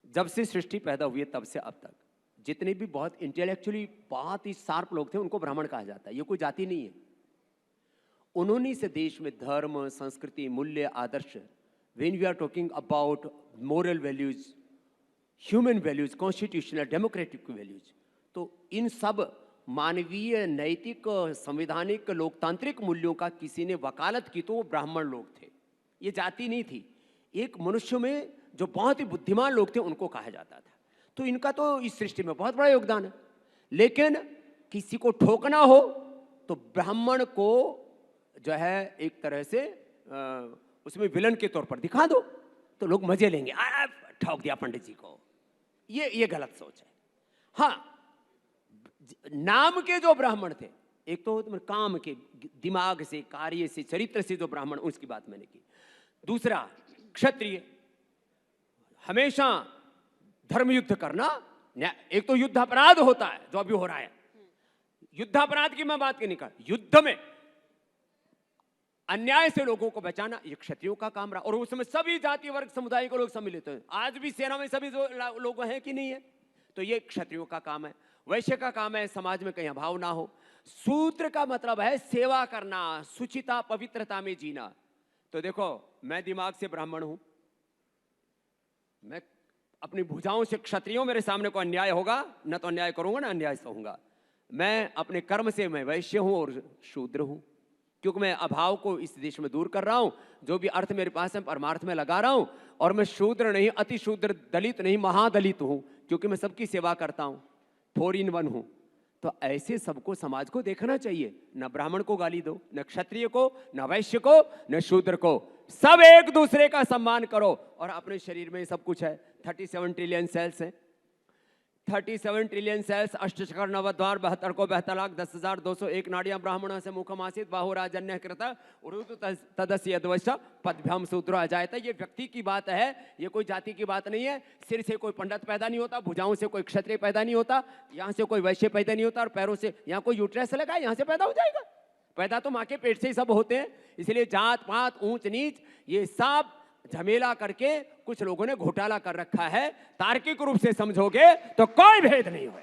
जब से सृष्टि पैदा हुई है तब से अब तक जितने भी बहुत इंटेलेक्चुअली बहुत ही शार्प लोग थे उनको ब्राह्मण कहा जाता है। ये कोई जाति नहीं है। उन्होंने इस देश में धर्म, संस्कृति, मूल्य, आदर्श, when we are talking about moral values, human values, constitutional democratic values, तो इन सब मानवीय, नैतिक, संवैधानिक, लोकतांत्रिक मूल्यों का किसी ने वकालत की तो वो ब्राह्मण लोग थे। ये जाति नहीं थी। एक मनुष्य में जो बहुत ही बुद्धिमान लोग थे उनको कहा जाता था। तो इनका तो इस सृष्टि में बहुत बड़ा योगदान है। लेकिन किसी को ठोकना हो तो ब्राह्मण को जो है एक तरह से उसमें विलन के तौर पर दिखा दो तो लोग मजे लेंगे, ठोक दिया पंडित जी को। ये गलत सोच है। हाँ, नाम के जो ब्राह्मण थे, एक तो काम के, दिमाग से, कार्य से, चरित्र से जो ब्राह्मण, उसकी बात मैंने की। दूसरा क्षत्रिय, हमेशा धर्म युद्ध करना। एक तो युद्ध अपराध होता है जो अभी हो रहा है, युद्ध अपराध की मैं बात क्यों नहीं कर, युद्ध में अन्याय से लोगों को बचाना ये क्षत्रियों का काम रहा। और उसमें सभी जाति वर्ग समुदाय के लोग सम्मिलित हैं। आज भी सेना में सभी लोग हैं कि नहीं है, तो ये क्षत्रियों का काम है। वैश्य का काम है समाज में कहीं अभाव ना हो। सूत्र का मतलब है सेवा करना, शुचिता, पवित्रता में जीना। तो देखो, मैं दिमाग से ब्राह्मण हूं, मैं अपनी भुजाओं से क्षत्रियों, मेरे सामने को अन्याय होगा न तो अन्याय करूंगा ना अन्याय सहूंगा। मैं अपने कर्म से मैं वैश्य हूं और शूद्र हूं, क्योंकि मैं अभाव को इस देश में दूर कर रहा हूं। जो भी अर्थ मेरे पास है परमार्थ में लगा रहा हूं। और मैं शूद्र नहीं, अति शूद्र, दलित नहीं, महादलित हूं, क्योंकि मैं सबकी सेवा करता हूं, 4 in 1 हूं। तो ऐसे सबको, समाज को देखना चाहिए। न ब्राह्मण को गाली दो, न क्षत्रिय को, न वैश्य को, न शूद्र को। सब एक दूसरे का सम्मान करो। और अपने शरीर में सब कुछ है। 37 ट्रिलियन सेल्स हैं। 37 ट्रिलियन सेल्स, अष्टचक्र, नवद्वार, 72 को 72,10,201 नाड़ियां ब्राह्मण से मुखमासित बाहुराजन्य कृत उरुतु तदस्य यद्वैश्य पदभ्याम सूत्र आ जाता। ये व्यक्ति की बात है, ये कोई जाति की बात नहीं है। सिर से कोई पंडित पैदा नहीं होता, भुजाओं से कोई क्षत्रिय पैदा नहीं होता, यहाँ से कोई वैश्य पैदा नहीं होता, और पैरों से यहाँ कोई यूट्रस लगा यहाँ से पैदा हो जाएगा। पैदा तो माँ के पेट से ही सब होते हैं। इसलिए जात पात, ऊंच नीच, ये सब झमेला करके कुछ लोगों ने घोटाला कर रखा है। तार्किक रूप से समझोगे तो कोई भेद नहीं हुआ।